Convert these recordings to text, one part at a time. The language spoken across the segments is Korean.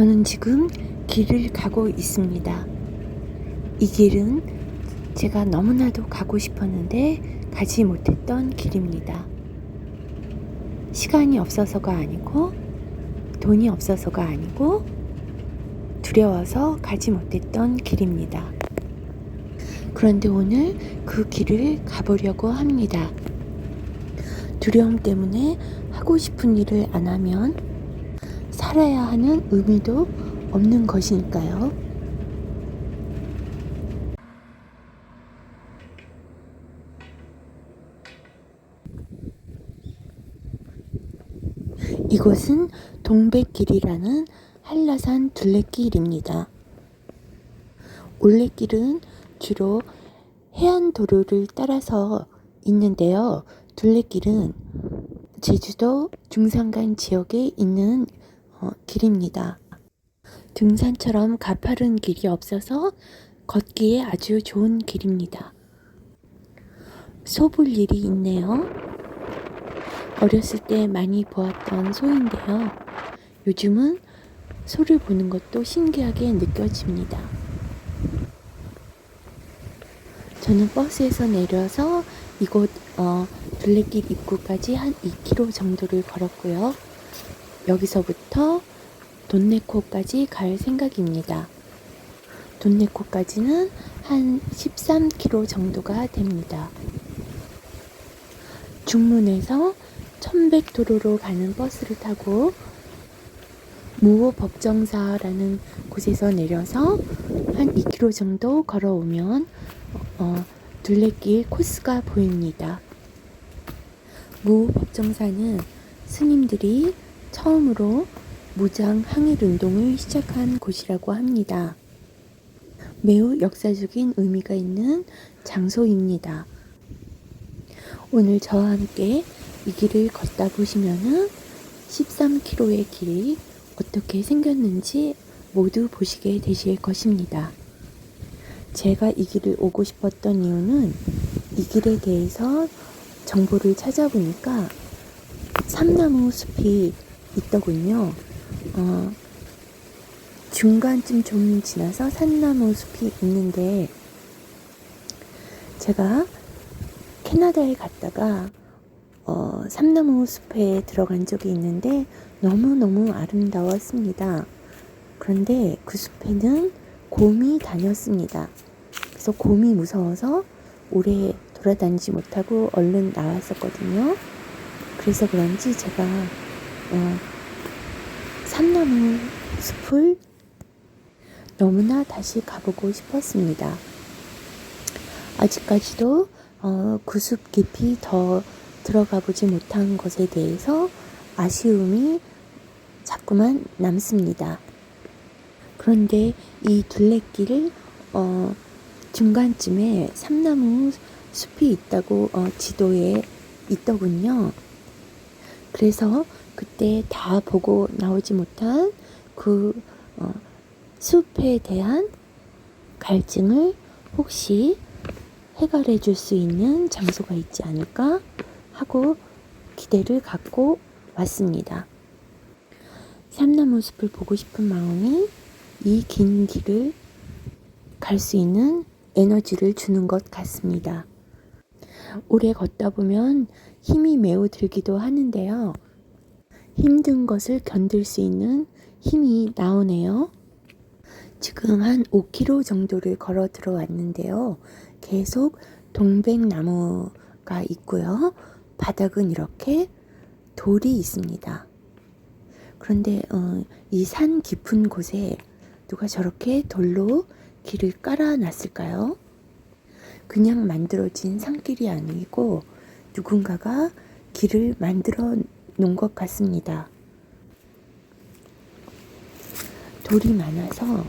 저는 지금 길을 가고 있습니다. 이 길은 제가 너무나도 가고 싶었는데 가지 못했던 길입니다. 시간이 없어서가 아니고 돈이 없어서가 아니고 두려워서 가지 못했던 길입니다. 그런데 오늘 그 길을 가보려고 합니다. 두려움 때문에 하고 싶은 일을 안 하면 살아야 하는 의미도 없는 것이니까요. 이곳은 동백길이라는 한라산 둘레길입니다. 올레길은 주로 해안도로를 따라서 있는데요. 둘레길은 제주도 중산간 지역에 있는 길입니다. 등산처럼 가파른 길이 없어서 걷기에 아주 좋은 길입니다. 소 볼 일이 있네요. 어렸을 때 많이 보았던 소인데요. 요즘은 소를 보는 것도 신기하게 느껴집니다. 저는 버스에서 내려서 이곳 둘레길 입구까지 한 2km 정도를 걸었고요. 여기서부터 돈네코까지 갈 생각입니다. 돈네코까지는 한 13km 정도가 됩니다. 중문에서 천백도로로 가는 버스를 타고 무호법정사라는 곳에서 내려서 한 2km 정도 걸어오면 둘레길 코스가 보입니다. 무호법정사는 스님들이 처음으로 무장 항일 운동을 시작한 곳이라고 합니다. 매우 역사적인 의미가 있는 장소입니다. 오늘 저와 함께 이 길을 걷다 보시면은 13km의 길이 어떻게 생겼는지 모두 보시게 되실 것입니다. 제가 이 길을 오고 싶었던 이유는 이 길에 대해서 정보를 찾아보니까 삼나무 숲이 있더군요. 중간쯤 좀 지나서 산나무 숲이 있는데 제가 캐나다에 갔다가 삼나무 숲에 들어간 적이 있는데 너무너무 아름다웠습니다. 그런데 그 숲에는 곰이 다녔습니다. 그래서 곰이 무서워서 오래 돌아다니지 못하고 얼른 나왔었거든요. 그래서 그런지 제가 삼나무 숲을 너무나 다시 가보고 싶었습니다. 아직까지도 그 숲 깊이 더 들어가 보지 못한 것에 대해서 아쉬움이 자꾸만 남습니다. 그런데 이 둘레길 중간쯤에 삼나무 숲이 있다고 지도에 있더군요. 그래서 그때 다 보고 나오지 못한 그 숲에 대한 갈증을 혹시 해결해 줄 수 있는 장소가 있지 않을까 하고 기대를 갖고 왔습니다. 삼나무 숲을 보고 싶은 마음이 이 긴 길을 갈 수 있는 에너지를 주는 것 같습니다. 오래 걷다 보면 힘이 매우 들기도 하는데요. 힘든 것을 견딜 수 있는 힘이 나오네요. 지금 한 5km 정도를 걸어 들어왔는데요. 계속 동백나무가 있고요. 바닥은 이렇게 돌이 있습니다. 그런데 이 산 깊은 곳에 누가 저렇게 돌로 길을 깔아놨을까요? 그냥 만들어진 산길이 아니고 누군가가 길을 만들어 놓은 것 같습니다. 돌이 많아서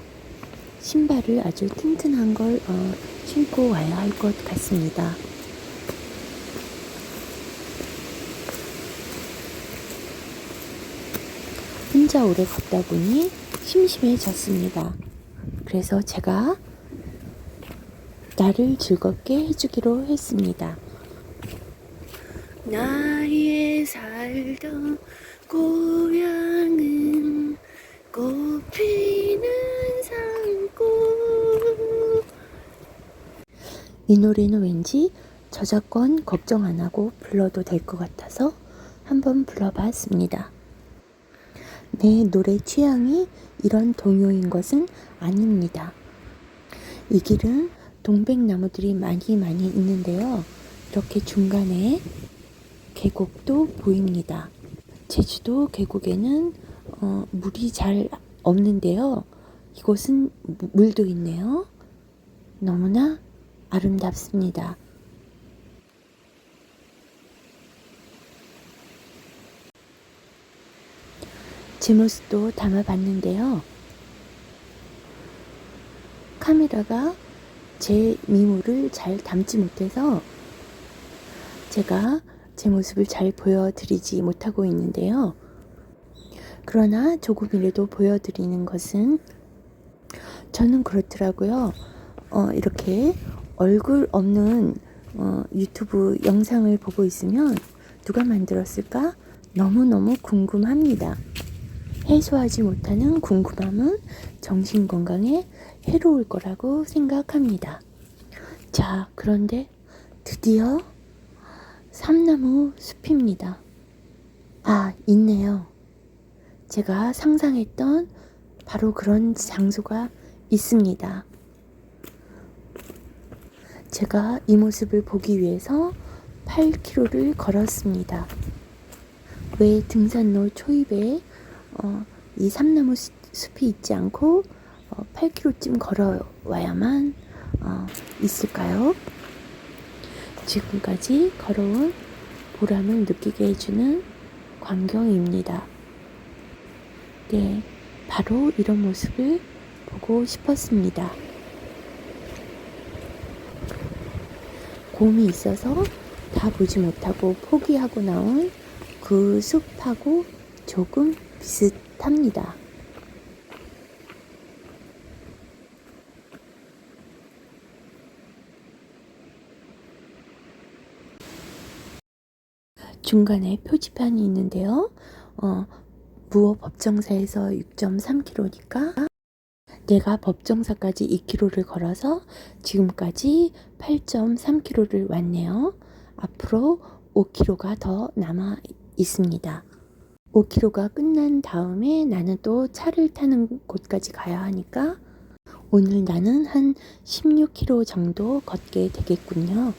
신발을 아주 튼튼한 걸 신고 와야 할 것 같습니다. 혼자 오래 걷다 보니 심심해졌습니다. 그래서 제가 나를 즐겁게 해주기로 했습니다. 나의 살던 고향은 꽃 피는 산골. 이 노래는 왠지 저작권 걱정 안 하고 불러도 될 것 같아서 한번 불러봤습니다. 내 노래 취향이 이런 동요인 것은 아닙니다. 이 길은 동백나무들이 많이 있는데요. 이렇게 중간에 계곡도 보입니다. 제주도 계곡에는 물이 잘 없는데요. 이곳은 물도 있네요. 너무나 아름답습니다. 제 모습도 담아봤는데요. 카메라가 제 미모를 잘 담지 못해서 제가 제 모습을 잘 보여드리지 못하고 있는데요. 그러나 조금이라도 보여드리는 것은 저는 그렇더라고요. 이렇게 얼굴 없는 유튜브 영상을 보고 있으면 누가 만들었을까? 너무너무 궁금합니다. 해소하지 못하는 궁금함은 정신건강에 해로울 거라고 생각합니다. 자, 그런데 드디어 삼나무 숲입니다. 아, 있네요. 제가 상상했던 바로 그런 장소가 있습니다. 제가 이 모습을 보기 위해서 8km를 걸었습니다. 왜 등산로 초입에 이 삼나무 숲이 있지 않고 8km쯤 걸어와야만 있을까요? 지금까지 걸어온 보람을 느끼게 해주는 광경입니다. 네, 바로 이런 모습을 보고 싶었습니다. 곰이 있어서 다 보지 못하고 포기하고 나온 그 숲하고 조금 비슷합니다. 중간에 표지판이 있는데요. 무어 법정사에서 6.3km니까 내가 법정사까지 2km를 걸어서 지금까지 8.3km를 왔네요. 앞으로 5km가 더 남아 있습니다. 5km가 끝난 다음에 나는 또 차를 타는 곳까지 가야 하니까 오늘 나는 한 16km 정도 걷게 되겠군요.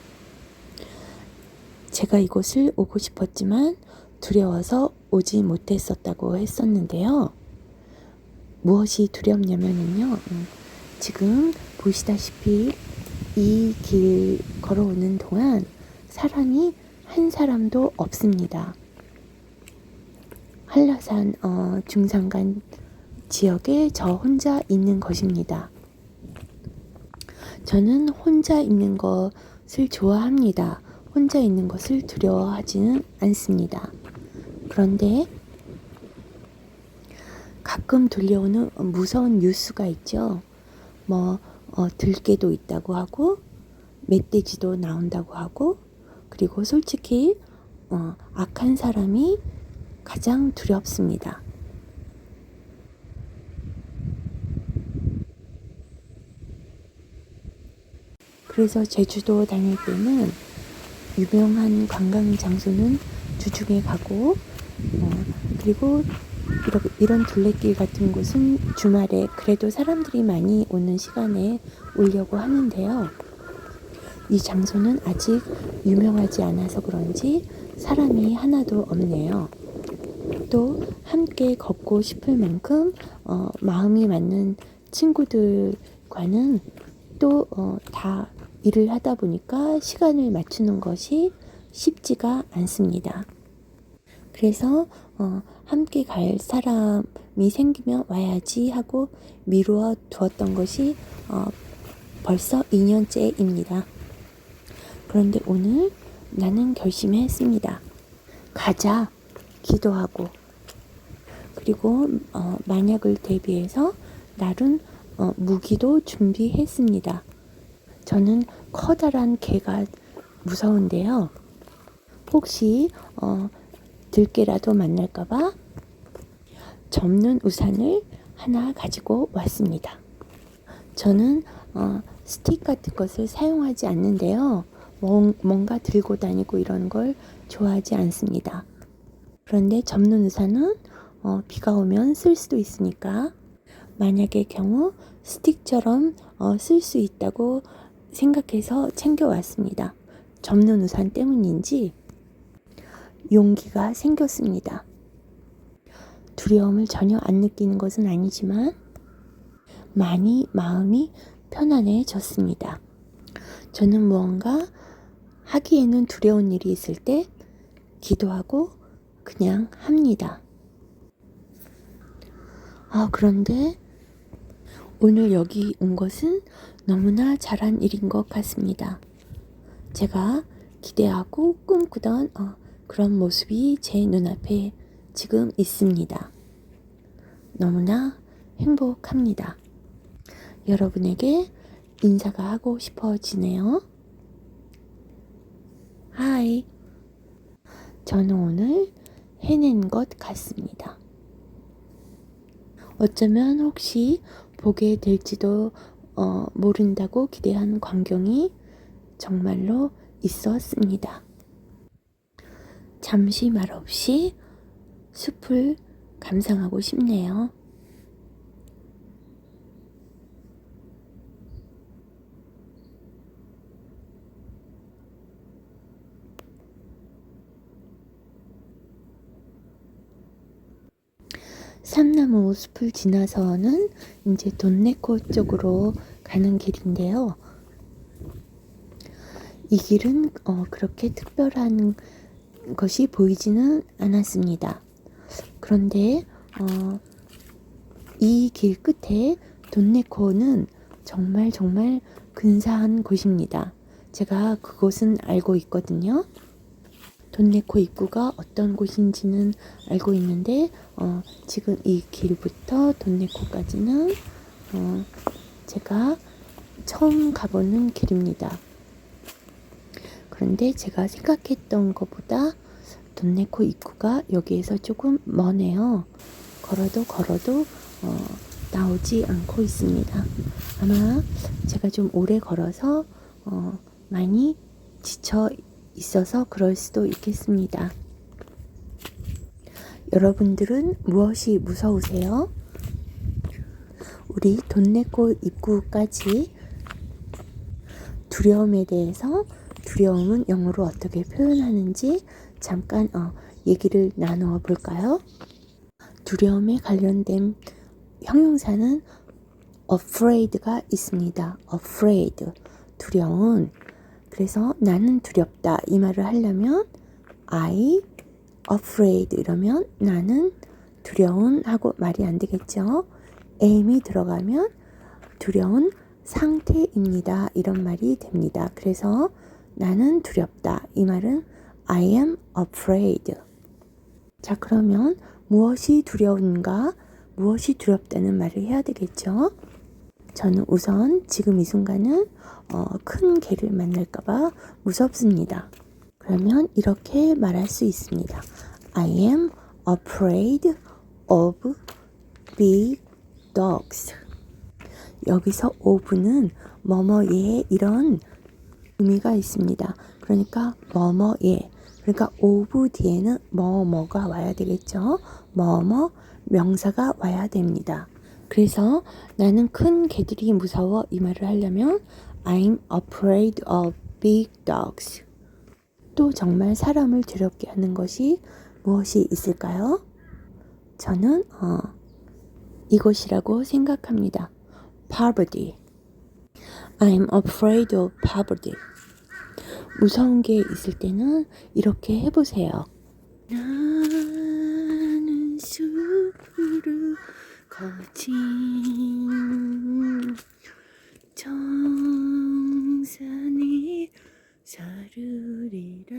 제가 이곳을 오고 싶었지만 두려워서 오지 못했었다고 했었는데요. 무엇이 두렵냐면요. 지금 보시다시피 이 길 걸어오는 동안 사람이 한 사람도 없습니다. 한라산 중산간 지역에 저 혼자 있는 것입니다. 저는 혼자 있는 것을 좋아합니다. 혼자 있는 것을 두려워하지는 않습니다. 그런데 가끔 들려오는 무서운 뉴스가 있죠. 들개도 있다고 하고 멧돼지도 나온다고 하고 그리고 솔직히 악한 사람이 가장 두렵습니다. 그래서 제주도 다닐 때는 유명한 관광 장소는 주중에 가고 그리고 이런 둘레길 같은 곳은 주말에 그래도 사람들이 많이 오는 시간에 오려고 하는데요. 이 장소는 아직 유명하지 않아서 그런지 사람이 하나도 없네요. 또 함께 걷고 싶을 만큼 마음이 맞는 친구들과는 또 다 일을 하다 보니까 시간을 맞추는 것이 쉽지가 않습니다. 그래서 함께 갈 사람이 생기면 와야지 하고 미루어 두었던 것이 벌써 2년째입니다. 그런데 오늘 나는 결심했습니다. 가자. 기도하고 그리고 만약을 대비해서 날은 무기도 준비했습니다. 저는 커다란 개가 무서운데요. 혹시 들개라도 만날까봐 접는 우산을 하나 가지고 왔습니다. 저는 스틱 같은 것을 사용하지 않는데요. 뭔가 들고 다니고 이런 걸 좋아하지 않습니다. 그런데 접는 우산은 비가 오면 쓸 수도 있으니까 만약의 경우 스틱처럼 쓸 수 있다고 생각해서 챙겨왔습니다. 접는 우산 때문인지 용기가 생겼습니다. 두려움을 전혀 안 느끼는 것은 아니지만 많이 마음이 편안해졌습니다. 저는 무언가 하기에는 두려운 일이 있을 때 기도하고 그냥 합니다. 그런데 오늘 여기 온 것은 너무나 잘한 일인 것 같습니다. 제가 기대하고 꿈꾸던 그런 모습이 제 눈앞에 지금 있습니다. 너무나 행복합니다. 여러분에게 인사가 하고 싶어지네요. 하이. 저는 오늘 해낸 것 같습니다. 어쩌면 혹시 보게 될지도 모른다고 기대한 광경이 정말로 있었습니다. 잠시 말없이 숲을 감상하고 싶네요. 삼나무 숲을 지나서는 이제 돈네코 쪽으로 가는 길인데요. 이 길은 그렇게 특별한 것이 보이지는 않았습니다. 그런데 이 길 끝에 돈네코는 정말 근사한 곳입니다. 제가 그곳은 알고 있거든요. 돈네코 입구가 어떤 곳인지는 알고 있는데 지금 이 길부터 돈네코까지는 제가 처음 가보는 길입니다. 그런데 제가 생각했던 것보다 돈네코 입구가 여기에서 조금 머네요. 걸어도 나오지 않고 있습니다. 아마 제가 좀 오래 걸어서 많이 지쳐 있어서 그럴 수도 있겠습니다. 여러분들은 무엇이 무서우세요? 우리 돈네코 입구까지 두려움에 대해서 두려움은 영어로 어떻게 표현하는지 잠깐 얘기를 나누어 볼까요? 두려움에 관련된 형용사는 afraid가 있습니다. afraid, 두려운. 그래서 나는 두렵다 이 말을 하려면 I afraid 이러면 나는 두려운 하고 말이 안 되겠죠. am이 들어가면 두려운 상태입니다 이런 말이 됩니다. 그래서 나는 두렵다 이 말은 I am afraid. 자, 그러면 무엇이 두려운가, 무엇이 두렵다는 말을 해야 되겠죠. 저는 우선 지금 이 순간은 큰 개를 만날까봐 무섭습니다. 그러면 이렇게 말할 수 있습니다. I am afraid of big dogs. 여기서 of는 뭐뭐예 이런 의미가 있습니다. 그러니까 뭐뭐예. 그러니까 of 뒤에는 뭐뭐가 와야 되겠죠. 뭐뭐 명사가 와야 됩니다. 그래서 나는 큰 개들이 무서워 이 말을 하려면 I'm afraid of big dogs. 또 정말 사람을 두렵게 하는 것이 무엇이 있을까요? 저는 이것이라고 생각합니다. poverty. I'm afraid of poverty. 무서운 게 있을 때는 이렇게 해보세요. 나는 숲으로 거친 정산이 서르리라.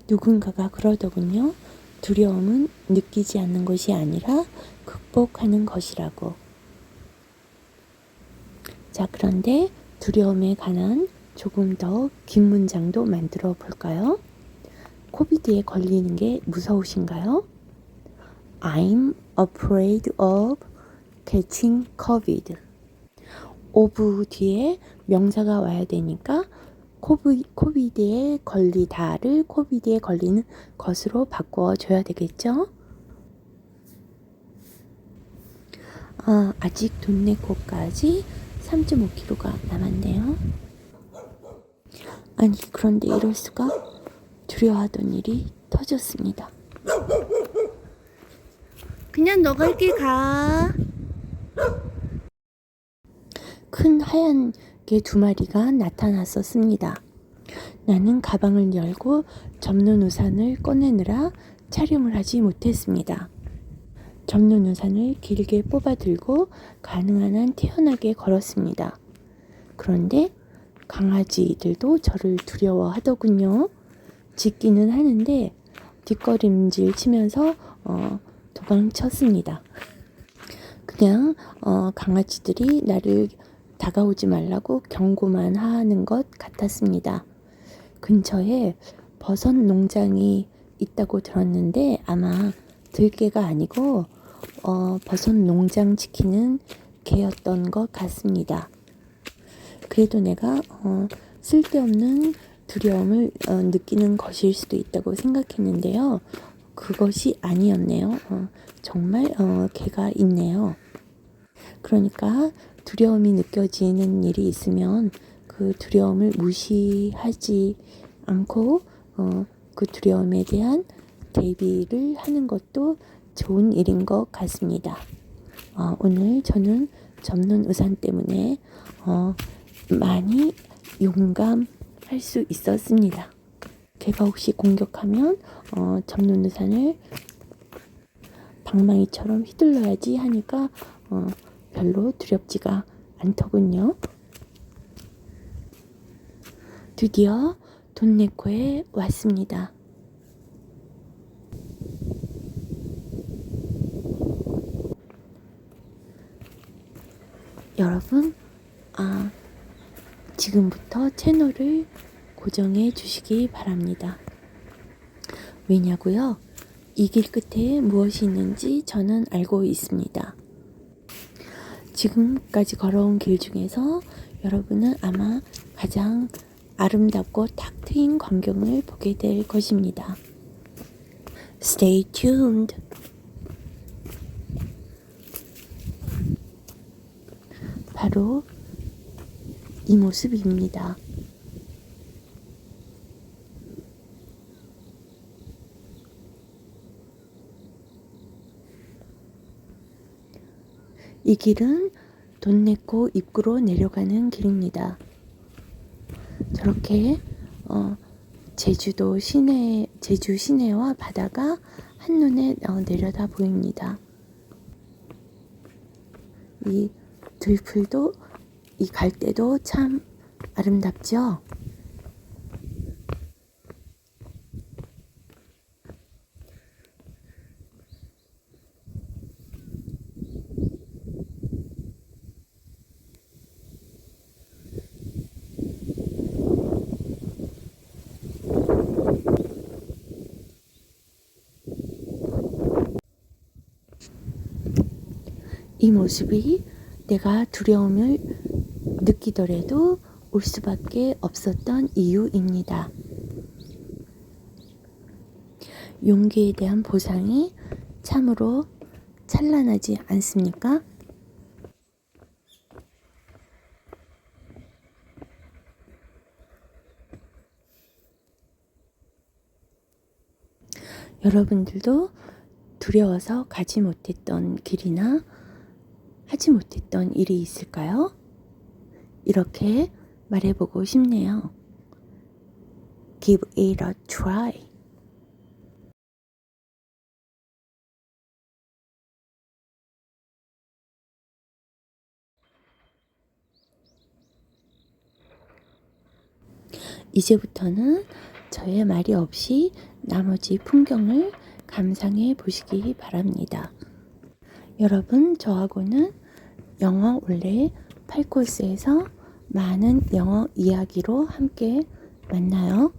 누군가가 그러더군요. 두려움은 느끼지 않는 것이 아니라 극복하는 것이라고. 자, 그런데 두려움에 관한 조금 더 긴 문장도 만들어 볼까요? 코비드에 걸리는 게 무서우신가요? I'm afraid of catching COVID. of 뒤에 명사가 와야 되니까 코비드에 걸리다를 코비드에 걸리는 것으로 바꿔줘야 되겠죠? 아직 돈네코까지 3.5km가 남았네요. 아니 그런데 이럴 수가? 두려워하던 일이 터졌습니다. 그냥 너 갈 길 가. 큰 하얀 개 2마리가 나타났었습니다. 나는 가방을 열고 접는 우산을 꺼내느라 촬영을 하지 못했습니다. 접는 우산을 길게 뽑아 들고 가능한 한 태연하게 걸었습니다. 그런데 강아지들도 저를 두려워하더군요. 짖기는 하는데 뒷걸음질 치면서 도망쳤습니다. 그냥 강아지들이 나를 다가오지 말라고 경고만 하는 것 같았습니다. 근처에 버섯 농장이 있다고 들었는데 아마 들개가 아니고 버섯 농장 지키는 개였던 것 같습니다. 그래도 내가 쓸데없는 두려움을 느끼는 것일 수도 있다고 생각했는데요. 그것이 아니었네요. 정말 개가 있네요. 그러니까 두려움이 느껴지는 일이 있으면 그 두려움을 무시하지 않고 그 두려움에 대한 대비를 하는 것도 좋은 일인 것 같습니다. 오늘 저는 접는 우산 때문에 많이 용감할 수 있었습니다. 개가 혹시 공격하면 접는 우산을 방망이처럼 휘둘러야지 하니까 별로 두렵지가 않더군요. 드디어 돈네코에 왔습니다. 여러분, 지금부터 채널을 고정해 주시기 바랍니다. 왜냐고요? 이 길 끝에 무엇이 있는지 저는 알고 있습니다. 지금까지 걸어온 길 중에서 여러분은 아마 가장 아름답고 탁 트인 광경을 보게 될 것입니다. Stay tuned. 바로 이 모습입니다. 이 길은 돈네코 입구로 내려가는 길입니다. 저렇게 제주 시내와 바다가 한눈에 내려다 보입니다. 이 들풀도 이 갈대도 참 아름답죠? 이 모습이 내가 두려움을 느끼더라도 올 수밖에 없었던 이유입니다. 용기에 대한 보상이 참으로 찬란하지 않습니까? 여러분들도 두려워서 가지 못했던 길이나 하지 못했던 일이 있을까요? 이렇게 말해보고 싶네요. Give it a try. 이제부터는 저의 말이 없이 나머지 풍경을 감상해 보시기 바랍니다. 여러분, 저하고는 영어 올레 8코스에서 많은 영어 이야기로 함께 만나요.